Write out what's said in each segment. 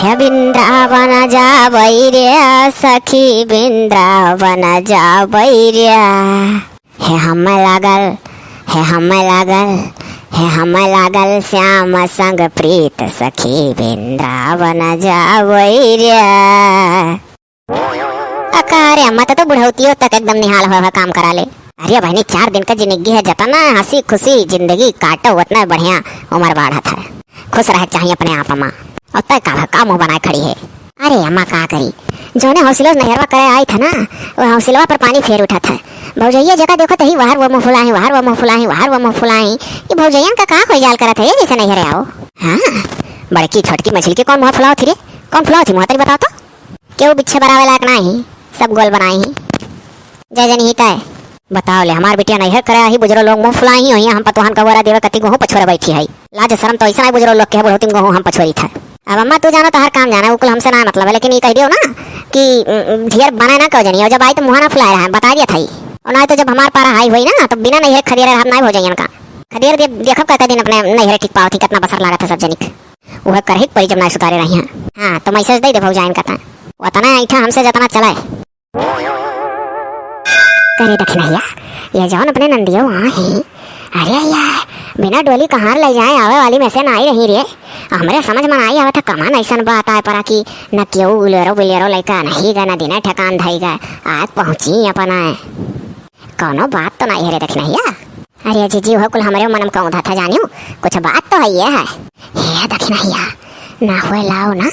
हे वृंदावन जावई रे सखी वृंदावन जावई रे। हे हम लागल श्याम संग प्रीत सखी वृंदावन जावई रे। अरे अम्मा तो बुढ़ौती हो तक एकदम निहाल हुआ काम करा ले। अरे बहनी 4 दिन का जिंदगी है, जतना हंसी खुशी जिंदगी काटो उतना बढ़िया उम्र बढ़त है। खुश रह चाहिए अपने आप अम्मा। और तय का मुँह बनाए खड़ी है। अरे अम्मा का करी, जो ने हौसलो नहरवा करे आई था ना, वो हौसलवा पर पानी फेर उठा था। भौजैया जगह देखो तही वहार वो मुँह फुलाई। ये भौजैया का हो जाल करत है जैसे नहीं हरे आओ। हाँ बड़की छोटकी मछली के कौन मुँह फुलाओ थी रे? कौन फुलाओ थी मुँह तरी बताओ तो। क्यों बिच्छे बरावे लायक ना ही, सब गोल बनाई ही जय जन ही तय। बताओ ले हमार बेटिया नहीं करे ही बुजुर्ग लोग मुँह फुलाई ही हम पतवाहन का बोरा देवे कति गो पछोरे बैठी है। लाज शर्म तो ऐसा बुजुर्ग लोग के बुढ़ौती गो हम पछोरी था। अब अम्मा तू जानो तो हर काम जाना उकुल हमसे ना मतलब है, लेकिन ये कह दियो ना कि ढेर बना ना कहो जनी। और जब आई तो मुँह ना फुलाए रहा बता दिया था ही। और ना तो जब हमारे पारा हाई हुई ना तो बिना नहीं खदेर हम ना हो जाइए का खदेर देखो कहते दिन अपने नहीं ठीक पाओ थी कितना बसर लगा था सब जनिक वह कर ही पड़ी जब ना सुतारे रही हैं। हाँ तो मैसेज दे दे भौजाइन का उतना ऐठा हमसे जितना चलाए करे दखिनैया। ये जौन अपने नंदियों वहाँ ही। अरे यार बिना डोली कहाँ ले जाए आवे वाली में से ना आई रही रे। हमारे समझ में आई आवे था कमान ऐसा बात आए परा कि न क्यों उलेरो बिलेरो लड़का नहीं गए न दिन ठकान धई गए आज पहुँची अपना कौनो बात तो नहीं है रे दखिनैया। अरे जीजी हो कुल हमारे मनम कहूँ था जानियो कुछ बात तो है ये दखिनैया ना हुए लाओ ना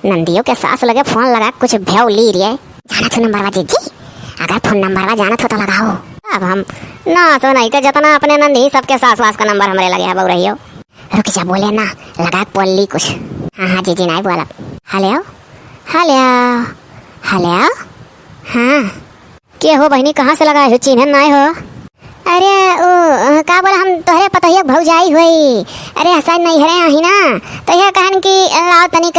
नंदियों के सास लगे फोन लगा कुछ भेव ली रे। जाना था नंबर जीजी, अगर फोन नंबर जाना तो लगाओ। अब हम ना तो नहीं के जितना अपने नंदी सबके सास वास का नंबर हमारे लगे है बहु रही हो। रुक जा बोले ना लगा बोली कुछ। हाँ जीजी नहीं बोला। हेलो हाँ के हो बहनी कहाँ से लगा है चिन्ह नहीं हो? अरे ओ का बोला हम तोहरे पतहिया भौजाई हुई। अरे हसन नहीं हरे ही ना तो यह कहन कि लाओ तनिक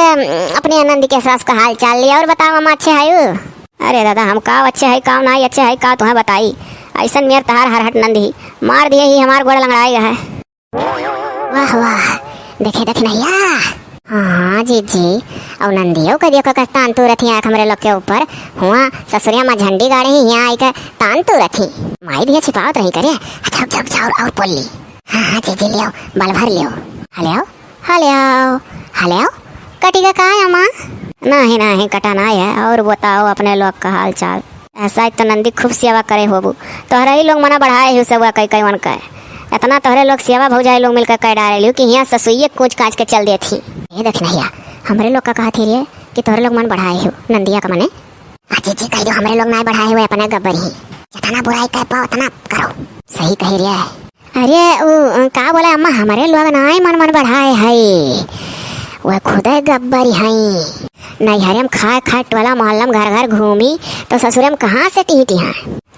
अपने आनंद के सास का हाल चाल लिया और बताओ हम अच्छे है। अरे दादा हम का अच्छे है का नहीं अच्छे है का तुम्हें बताई ऐसा मेर तहार हर हट नंदी मार दिए ही हमार गोड़ लंगड़ाई है। वाह वाह देखे नैया। हाँ जीजी और नंदियों का देखो का तान तू रथी आँख हमारे लोग के ऊपर हुआ ससुरिया माँ झंडी गाड़ी ही यहाँ आई का तान तू रथी माई दिया छिपावत रही करे। अच्छा जाओ और बोल ली। हाँ जीजी लियो बल भर लियो। हेलो कटी का है अम्मा? नहीं कटा ना है। और बताओ अपने लोग का हाल चाल। ऐसा तो नंदी खूब सेवा करे होबू तोहरा ही लोग मना बढ़ाए ही सब कई वन का इतना तोहरे लोग सेवा भौजाई लोग मिलकर कह डाले लियो कि यहाँ ससुइये कूच काच के चल देती। ये देख नैया हमारे लोग का कहा थी रे कि तोहरे लोग मन बढ़ाए हो नंदिया का मने। जी कह दो हमारे लोग ना बढ़ाए हुए अपने गब्बर ही जितना बुराई कर पाओ उतना करो। सही कह रहा है। अरे का बोला अम्मा हमारे लोग ना मन बढ़ाए है वह खुद गब्बर है। नहीं हरे हम खाए टोला मोहल्ला में घर घूमी तो ससुरे में कहाँ से टी है।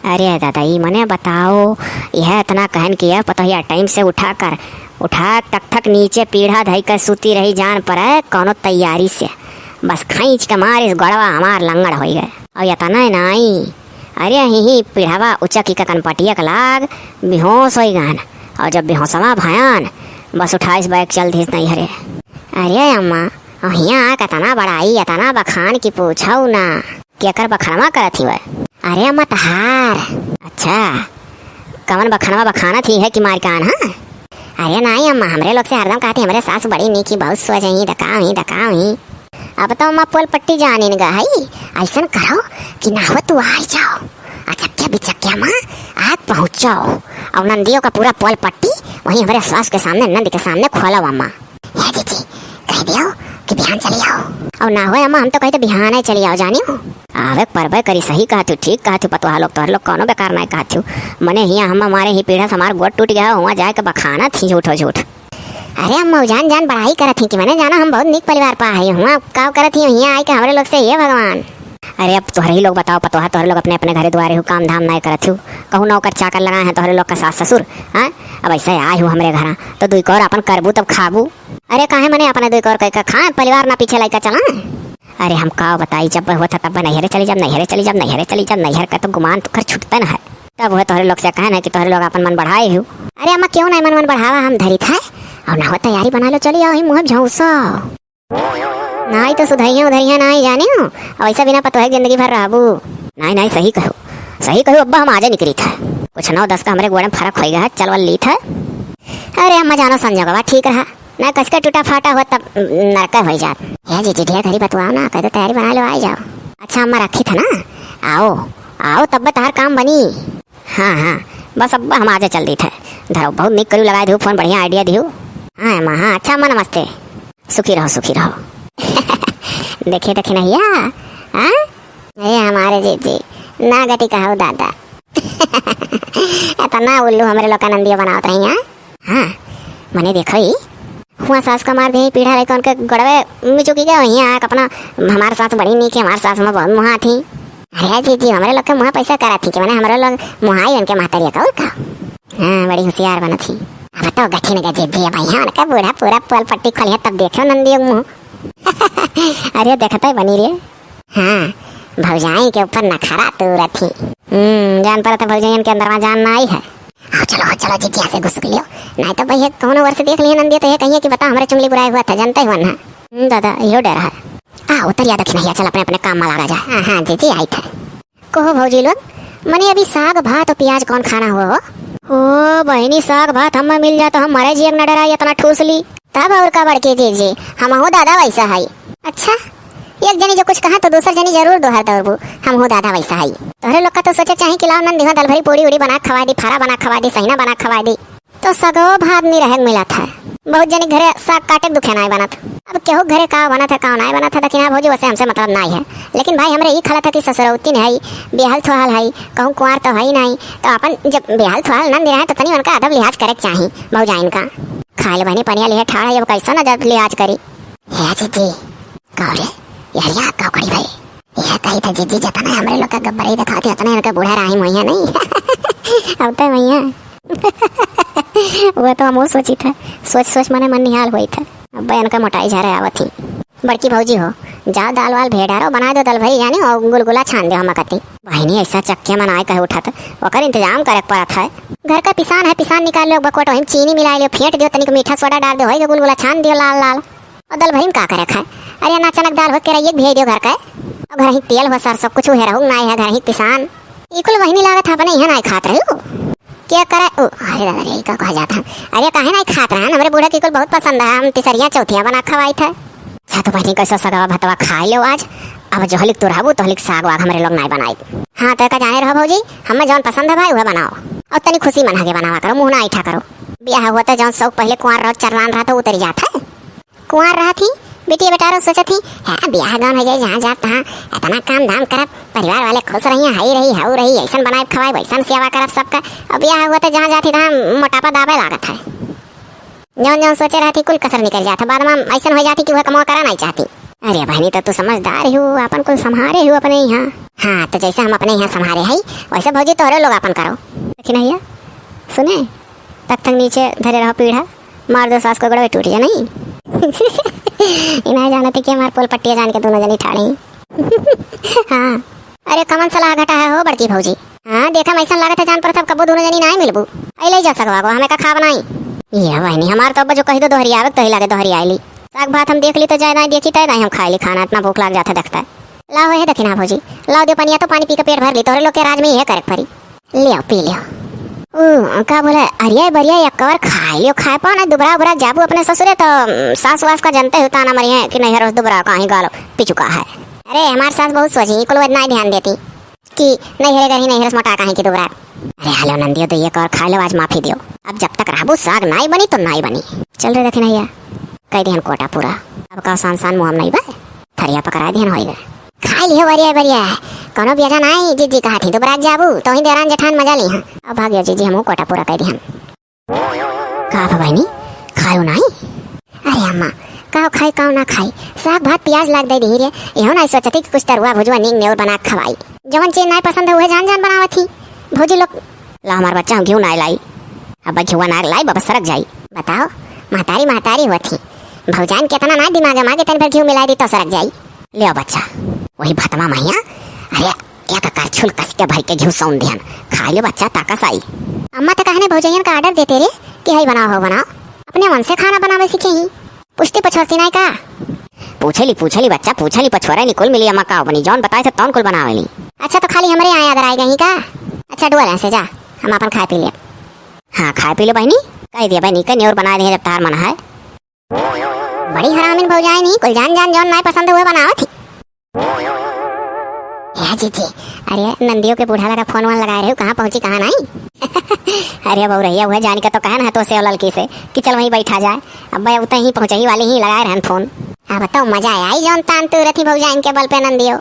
अरे दादा ये मने बताओ यह इतना कहन किया पता है टाइम से उठा तक नीचे पीढ़ा धई कर सूती रही जान पर है कौनो तैयारी से बस खींच के मार इस गड़वा हमार लंगड़ हो गए और इतना नहीं। अरे ही पीढ़ावा उचकी का कनपटिया का लाग बेहोश हो गान और जब बेहोशवा भयान बस 28 बैग चल दी नहीं हरे। अरे अम्मा यहाँ कतना बड़ाई इतना बखान की पूछाऊ ना केकर बखानवा करत ही वह। अरे अम्मा तहार अच्छा कवन बखानवा बखाना थी है कि मार कान। हाँ अरे नहीं अम्मा हमरे लोग से हरदम कहते हमारे सास बड़ी नीकी बहुत सोच ही दकाव ही। अब तो अम्मा पोल पट्टी जाने न गई ऐसा करो कि ना हो तू आ जाओ अचक्या बिचक्या माँ आग पहुँच जाओ और नंदियों का पूरा पोल पट्टी वहीं हमारे सास के सामने नंद के सामने खोला अम्मा। जी कह दियो कि बिहान चली आओ और ना हो अम्मा हम तो कहते बिहान ही चली आओ जानियो। आवे परबे करी सही कहा तू ठीक कहा तू पतवा लोग तोहर लोग कौनो बेकार नहीं कहा तू मने हिया हम हमारे ही पीढ़ा से हमार गोड़ टूट गया वहाँ जाए के बखाना थी झूठ। अरे अम्मा जान बढ़ाई करत थी कि मैंने जाना हम बहुत निक परिवार पा आई हुआ का करत थी यहाँ आई के हमारे लोग से ये भगवान। अरे अब तोहरे ही लोग बताओ पतवा तोहरे लोग अपने घरे द्वारे हो काम धाम नहीं करत हो कहूँ नौकर चाकर लगाए हैं तोहरे लोग का सास ससुर। हाँ अब ऐसा आए हो हमारे घर तो दुई कौर अपन करबू तब खाबू। अरे काहे मने अपने दुई कौर कह खाए परिवार ना पीछे लाइका चला। अरे हम का बताई जब हुआ था तब नैहरे चली जब नैहर का तो गुमान तो खर छूटता न है तब वह तोहरे लोग से कहना है कि तोहरे लोग अपन मन बढ़ाए हो। अरे अम्मा क्यों नहीं मन बढ़ावा हम धरी था और ना हो तैयारी बना लो चली आओ मुँह झौसा। नहीं तो सुधरिया उधरिया नहीं जाने हो, वैसा बिना पतो है जिंदगी भर रहबू। नहीं नहीं सही कहो अब्बा, हम आजे निकली था कुछ 9-10 का हमारे गोड़े में फर्क हो गया है, चलवल ली था। अरे अम्मा जानो संजोगवा ठीक रहा ना, कस के टूटा फाटा हुआ तब नरक हो जात है। जी ढेर घरी बतवाओ ना, कह तो तैयारी बना लो, आ जाओ। अच्छा अम्मा रखी था ना, आओ आओ तब तार काम बनी। हाँ बस अब्बा हम आजे चल दी थे, धरो बहुत निक करू लगा दू फोन, बढ़िया आइडिया दियो। हाँ अम्मा, हाँ अच्छा अम्मा नमस्ते, सुखी रहो देखे नैया। हाँ अरे हमारे जी ना गति कहो दादा इतना उल्लू हमारे लोग का नंदिया बनावत रही हैं। हाँ मैंने देखो ही हुआ सास का मार दे पीढ़ा रही उनके गड़वे में चुकी गया वहीं आक अपना, हमारे सास बड़ी नहीं की, हमारे सास में बहुत मुहा थी। अरे जी हमारे लोग के मुहा पैसा करा थी कि मैंने हमारे लोग मुहाई उनके महतरिया का। हाँ बड़ी होशियार बना थी। अब बताओ गठी ने जी भैया उनका बूढ़ा पूरा पल पट्टी खोलिया तब देखो नंदी मुँह अरे देखता है बनी रे। हाँ भौजाई के ऊपर नखरा तुरत थी। जान पड़ा था भौजाई के अंदर वहाँ जान ना आई है। चलो जी क्या से घुस लियो, नहीं तो भैया कौन वर्ष देख लिए नंदी तो ये कहिए कि बता हमारे चुंगली बुराई हुआ था, जानते हुआ ना दादा यो डर है। उतर याद रखना, चल अपने अपने काम में लगा जाए। हाँ जी आई था कहो भौजी लोग, मने अभी साग भात और प्याज कौन खाना हुआ हो? ओ बहनी साग भात हमें मिल जाए तो हम मरे जी न डरा इतना ठूस ली तब और का बड़के जी हम हो दादा वैसा है। अच्छा एक जनी जो कुछ कहा तो दूसर जनी जरूर दोहर दौड़बू, हम हो दादा वैसा है। तोहरे लोग का तो सोचे चाहे कि लाओ नंदी दल भरी पूरी उड़ी बना खवा दी, फारा बना खवा दी, सहीना बना खवा दी, तो सगो भात नहीं रह मिला था। बहुत जनी घरे साग काटे दुखे ना बना था। अब केहू घरे का बना था का ना बना था दखिना भौजी वैसे हमसे मतलब नहीं है, लेकिन भाई हमरे ये खला था कि ससुरौती ने है बेहल थोहाल है, कहूँ कुंवर तो है नहीं, तो अपन जब बेहल थोहाल नंदी रहे तो तनी उनका अदब लिहाज करे चाहिए भौजाइन का। खाए बहनी पनिया लिहे ठाड़ा जब कैसा ना जब लिहाज करी है जी कौरे यार का करी भाई यह कही था जी जतना हमरे लोग का गब्बरे दिखाते उतना इनका बूढ़ा राही मोहिया नहीं अब तो भैया वो तो हम सोची था, सोच मने मन निहाल हुई था। अब इनका मोटाई जा रहा आवत थी। बड़की भौजी हो जाओ दाल वाल भेड़ारो बना दो दल भरी यानी और गुलगुला छान दो हम कती। बहनी ऐसा चक्के मनाए कहे उठा था ओकर इंतजाम करे पड़ा था। घर का पिसान है, पिसान निकाल लो बकोट में चीनी मिला लियो, फेंट दियो, तनिक मीठा सोडा डाल दो, होई गुलगुला छान दियो लाल लाल, और दल भरी में का करे खाए। अरे ना अचानक दाल हो के रही भेज दियो घर का, और घर ही तेल हो सर सब कुछ है रहूं ना है घर ही पिसान इकुल वही लागत अपने यहाँ नहीं खात रही क्या करे। अरे दादा रे का कहा जाता, अरे काहे नहीं खात रहे हमारे बूढ़ा की कुल बहुत पसंद है, हम तिसरिया चौथिया बना खवाई था। तो बहनी कैसा सगवा भतवा खा लो आज, अब जो हलिक तो रहबू तो हलिक साग वाग हमारे लोग नहीं बनाए। हाँ तो का जाने रहो भौजी हमें जौन पसंद है भाई वह बनाओ, और तनी खुशी मना के बनावा करो, मुँह ना ऐठा करो। ब्याह हुआ था जौन शौक पहले कुंवर रहो चरवान रहा तो उतरी जाता है। कुंवर रहा थी बेटी बेटा रो सोचा थी है ब्याह गाँव हो जाए जहाँ जा तहाँ इतना काम धाम करब, परिवार वाले खुश रही हाई रही हाउ रही, ऐसा बनाए खवाए वैसा सेवा करब सबका। अब ब्याह हुआ तो जहाँ जाती तहाँ मोटापा दाबे लागत है, जौन जौन सोचे रहती कुल कसर निकल जाता, बाद में ऐसा हो जाती कि वह कमाओ करा नहीं चाहती। अरे बहनी तो तू समझदार हो, अपन कुल संभारे हो अपने यहाँ। हाँ तो जैसे हम अपने यहाँ संभारे है वैसे भौजी तोहरे लोग अपन करो। लेकिन भैया सुने तक नीचे धरे रहो पीढ़ा, मार दो सास को गड़वे टूट जाए नहीं इन्हें जाना थी कि हमारे पोल पट्टिया जान के दोनों जनी ठाड़ी हाँ अरे कमन सलाह घटा है हो बड़की भौजी। हाँ देखा ऐसा लागत है जान पर सब कबो दोनों जनी ना मिलबू आई ले जा सकवा हमें का खा बनाई ये वही हमारे तो जो कही दो दोहरी आवे तो ही लगे दोहरी आईली। साग भात हम देख ली तो ज्यादा देखी तय हम खाई ली, खाना इतना भूख लग जाता देखता है। लाओ है दखिना भौजी लाओ दे पनिया तो पानी पी के पेट भर ली, तोरे लोग के राज में यह करे परी ले पी लियो। का बोले अरिया बरिया एक कवर खा लियो, खाए पाओ ना दुबरा उबरा जाबू अपने ससुरे तो सास वास का जानते होता ना मरी है कि नहीं रोज दुबरा कहीं गालो पिचुका है। अरे हमारे सास बहुत सोची कुल इतना ध्यान देती कि नहीं हेरे घर ही नहीं हेरस मोटा कहीं की दुबरा। अरे हेलो नंदियो तो ये कर खा लो आज माफी दियो, अब जब तक रहबू साग नहीं बनी तो नहीं बनी। चल रहे देखे नहीं कह दिहन कोटा पूरा, अब का सान मुँह नहीं बा थरिया पकड़ा दिहन हो खा लियो बढ़िया बढ़िया कोनो बेजा नहीं जीजी कहा थी दुबरा जाबू तो ही देरान जेठान मजा ली। हाँ अब भाग्यो जीजी हम कोटा पूरा कह दिहन का बहनी खाओ नहीं। अरे अम्मा काओ खाई काओ ना खाई साग भात प्याज लाग दे दी रे, यहो नहीं सोचती कि कुछ तरुआ भुजवा नींग ने और बना खवाई, जवन चीज नहीं पसंद है वह जान जान बनावा थी भौजी लोग। ला हमार बच्चा हम क्यों ना लाई, अब घुआ नाग लाई बाबा सरक जाई। बताओ महतारी महतारी हुआ थी भौजान कितना ना दिमाग मागे तन पर घी मिला दी तो सरक जाई। ले बच्चा वही भतमा मैया अरे एक कार छुल कस के भर के घी सौन दिहन खा लो बच्चा ताकस आई। अम्मा तो कहने भौजैन का आर्डर देते रे कि हई बनाओ हो बनाओ, अपने मन से खाना बनावे सीखे ही पुष्टि पछोसी नहीं का। पूछली बच्चा पूछली पछोरा निकुल मिली अम्मा का बनी जौन बताए थे तौन कुल बनावेली। अच्छा तो खाली हमरे यहाँ अगर आई गई का। अच्छा डुअल से जा हम अपन खाए पी ले। हाँ खाए पी लो बहनी कह दिया बहनी कहीं और बना दे जब तार मन है। बड़ी हरामिन भौजाई नहीं कुल जान जान जौन नहीं पसंद हुए बनावा थी। जी अरे नंदियों के बूढ़ा लगा फोन वन लगाए रहे कहाँ पहुंची कहाँ नहीं। अरे बहु रही हुआ जाने का तो कहना है तो से लड़की से कि चल वहीं बैठा जाए। अब भाई उतना ही पहुंचे ही वाले ही लगाए रहन फोन। हाँ बताओ मजा आया ही जौन तान तू रथी भौजाइन के बल पे नंदियो।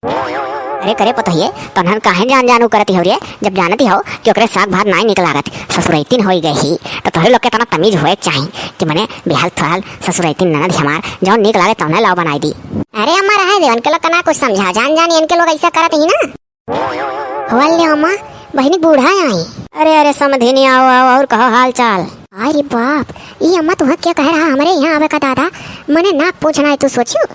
अरे करे पता ही तो नन काहे जान जानू करती हो रे जब जानती हो कि ओकरे साग भात नहीं निकला गत ससुरैतिन हो गई तो तोहरे लोग के तना तमीज होए चाहिए कि मने बेहाल थोहाल ससुरैतिन ननद हमार जौन निक लागे तौने लाव बनाई दी। अरे अम्मा रहे दे उनके लोग का ना कुछ समझा जान जान इनके लोग ऐसा करत ही ना। हवाले अम्मा बहनी बूढ़ा आई। अरे अरे समझी आओ आओ और कहो हाल चाल। अरे बाप ये अम्मा तुम्हें क्या कह रहा हमारे यहाँ आवे का दादा मने नाक पूछना है तू सोचू।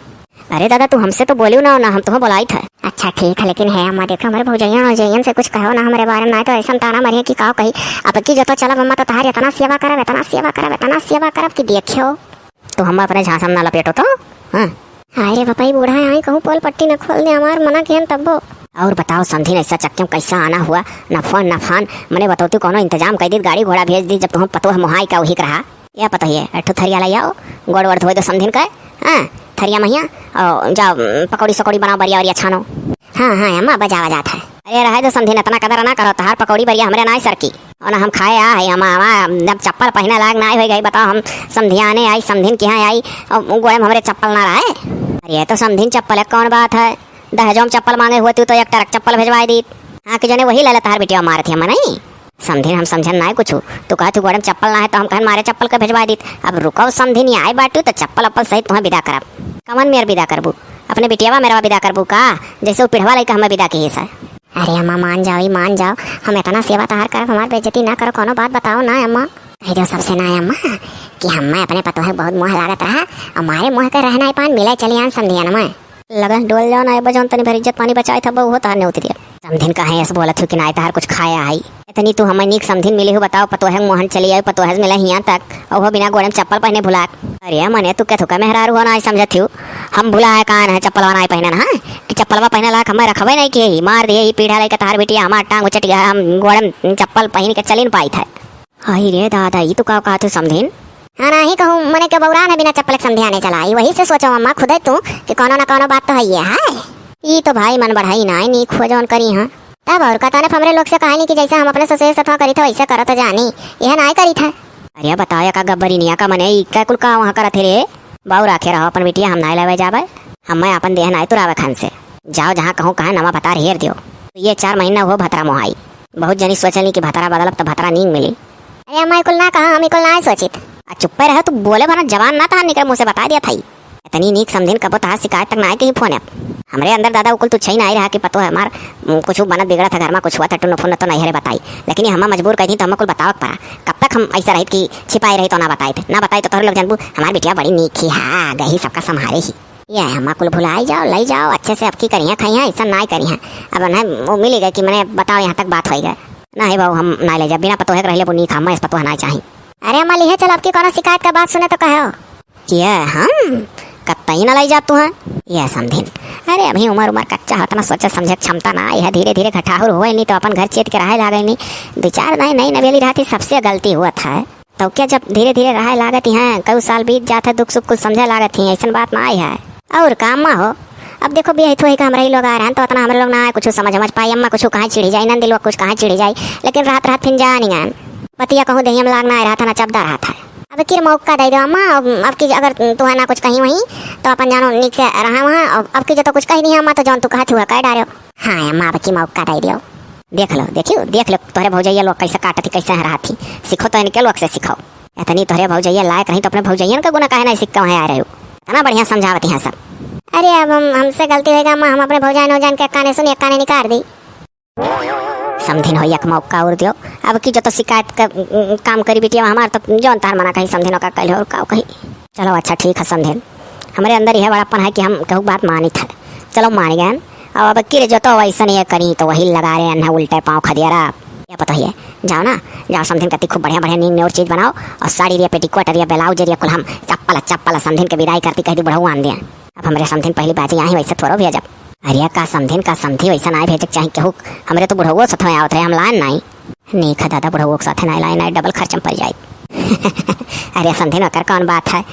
अरे दादा तू हमसे तो बोलियो ना हम तुम्हें बुलाई था। अच्छा ठीक है लेकिन है अम्मा देखो हमारे भौजैया से कुछ कहो ना हमारे बारे में तो ऐसा ताना मरिए कि का कही अब की जो चलब अम्मा तो तारी इतना सेवा करब कि देखियो तो हम अपने झांसम ना लपेटो तो। अरे पापा बूढ़ा आई कहूँ पोल पट्टी न खोल दे हमार मना के तब्बो। और बताओ संधि ऐसा चक्के में कैसा आना हुआ न फोन न फान मने बताओ तू कोनो इंतजाम कर दी गाड़ी घोड़ा भेज दी जब तुम पतो है मोहाई का वही रहा या पता है अठो थरिया लाई आओ गोड़ वड़ धोए दो संधिन का। हाँ थरिया महिया और जाओ पकौड़ी सकौड़ी बनाओ बढ़िया बढ़िया छानो। हाँ अम्मा बजा जाता है। अरे रहे तो संधि इतना कदर ना करो तहार पकौड़ी बढ़िया हमरे ना सर की और ना हम खाए आए हम जब चप्पल पहने लायक ना हो गई बताओ हम समधिया आने आई समधिन के यहाँ आई और गोड़े में हमारे चप्पल ना रहे। अरे तो समधिन चप्पल है कौन बात है दहेजों में चप्पल मांगे हुए तो एक टरक चप्पल भेजवाई दी। हाँ कि जने वही ले लेता हर बेटिया मारे थी हम नहीं समधिन हम समझन ना कुछ तो कहा तू गोड़े में चप्पल ना है तो हम कहें मारे चप्पल का भेजवा दी। अब रुको समधिन आए बाटू तो चप्पल अप्पल सहित तुम्हें विदा करब कमन मेर विदा करबू अपने बिटियावा मेरा विदा करबू का जैसे वो पिढ़वा लैका हमें विदा की है। अरे अम्मा मान जाओ हम इतना सेवा तहार करब हमार बेइज्जती ना करो कोनो बात बताओ ना अम्मा। कह दो सबसे ना अम्मा कि हम अपने पतो है बहुत मोह लागत रहा हमारे मोह का रहना पान मिले चली आन समझिया ना मैं लगन डोल जाओ ना बजौन तनी भर इज्जत पानी बचाए था वो तार ने उतरिया समधिन का है ऐसे बोला थी कि ना तार कुछ खाया आई इतनी तू हमें नीक समधिन मिली हो बताओ पतो है मोहन चली आई पतो है मिला यहाँ तक और वो बिना गोड़े में चप्पल पहने भुला। अरे मने तू क्या थुका मेहरारू हो ना समझत हूँ हम भुला है कान है चप्पल ना पहने ना कि चप्पलवा पहने ला हमें रखबे नहीं कि मार दिए पीढ़ा लेकर तार बेटिया हमार टांग उचट गया हम गोड़े में चप्पल पहन के चली न पाई था। अरे रे दादा ये तू का कहा तू समधिन। हाँ ना ही कहूँ मने के बौरा ने बिना चप्पल समझिया नहीं चलाई वही से सोचो अम्मा खुद तू कि कोनो ना कोनो बात तो है ये तो भाई मन बढ़ाई ना नी खोजन करी। हाँ तब और कता ने हमरे लोग से कहानी कि जैसे हम अपने ससुर से करी था वैसे करत जानी यह ना करी था। अरे बताओ का गब्बरी निया का मने क्या कुल का वहाँ करत रे बाऊ राखे रहो अपन बेटिया हम ना लेवे जावे हम मैं अपन देह ना तुरावे खान से जाओ जहाँ कहूँ कहा नवा भतार हेर दियो। तो ये 4 महीना हो भतरा मोहाई बहुत जनी सोचली कि भतरा बदलब तो भतरा नींद मिली। अरे अम्मा कुल ना कहा हम कुल ना सोचित चुप्पे रहे तू बोले भरा जवान ना था निकल मुँह से बता दिया था इतनी नीक समझिन कबो तहार शिकायत तक ना आए कहीं फोन है हमरे अंदर दादा कुल तुच्छा ही ना रहा कि पतो है हमार कुछ बनत बिगड़ा था घर में कुछ हुआ था टुन फुन तो नहीं हरे बताई लेकिन हम मजबूर कही तो हम कुल बतावक पड़ा कब तक हम ऐसा रही कि छिपाई रही तो ना बताए थे ना बताई तो तोहरे लोग जानबू हमारी बिटिया बड़ी नीक ही हाँ गही सबका संभाले ही ये हम कुल भुलाई जाओ लाई जाओ अच्छे से अब की करिए खाइए ऐसा ना करिए अब ना वो मिली गई कि मैंने बताओ यहाँ तक बात हो गए ना ही बाबू हम ना ले जा बिना पतो है रह ले नीक हम इस पतो ना चाहिए। अरे अम्मा लिहे चल आपकी कोनो शिकायत का बात सुने तो कहो कि हम कत्तई ना लाई जातू है यह समझिन। अरे अभी उम्र कच्चा होता ना सोचे समझे क्षमता ना यह धीरे धीरे घटाहुर हुए नहीं तो अपन घर चेत के रहे लागे नहीं 2-4 नई नवेली रहती सबसे गलती हुआ था तो क्या जब धीरे धीरे रहे लागत हैं कई साल बीत जाते दुख सुख कुछ समझे लागत ही ऐसा बात ना आई है और काम में हो। अब देखो भी तो हमारे लोग आ रहे हैं तो उतना हमारे लोग ना कुछ समझ पाई अम्मा कुछ कहाँ चिड़ी जाए नंदिल कुछ कहाँ चिड़ी जाए लेकिन रात फिर जा नहीं पतिया कहूँ दही में लागना रहा था ना चबदा रहा था। अब किर मौका दे दो अम्मा अब की अगर तू है ना कुछ कहीं वहीं तो अपन जानो नीक से रहा वहाँ अब की जो तो कुछ कही नहीं अम्मा तो जौन तू कहा हुआ कह डालो। हाँ अम्मा अब की मौका दे दियो देख लो तोहरे भौजैया लोग कैसे काटती कैसे रहा थी सीखो तो इनके लोग से सीखो इतनी तोहरे भौजैया लायक नहीं तो अपने भौजैया का गुना कहे नहीं सीख वहाँ आ रहे हो इतना बढ़िया समझावती हैं सब। अरे अब हमसे गलती होगा अम्मा हम अपने भौजान हो जान के काने सुनिए काने निकाल दी समझिन हो एक मौका और दियो अब की जो तो शिकायत का काम करी बेटिया हमार तो जौन तार मना कहीं समझिनों का कल और का कही चलो अच्छा ठीक है समझिन हमारे अंदर यह बड़ापन है कि हम कहूँ बात मानी था चलो मान गए अब की जो तो वैसा नहीं करी तो वही लगा रहे हैं उल्टे पाँव खदियारा क्या पता ही है जाओ समझिन कती खूब बढ़िया नींद और चीज़ बनाओ और साड़ी रिया पेटीकोट रिया ब्लाउज रिया कुल हम चप्पल समझिन के विदाई करती कह दी बढ़ऊ आन दिया अब हमरे समधिन पहली बाजी यहाँ वैसे थोड़ा भेजब। अरे का समधी वैसा ना भेजक चाहे केहू। हमरे तो बुढ़ऊ साथ में आवत रहे, हम लान नहीं नीक है दादा, बुढ़ऊ के साथ नहीं लाए नहीं, डबल खर्च में पड़ जाए। अरे समधिन ओकर कौन बात है,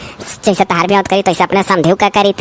जैसे तहार भी करी तैसे अपने समझू का करी।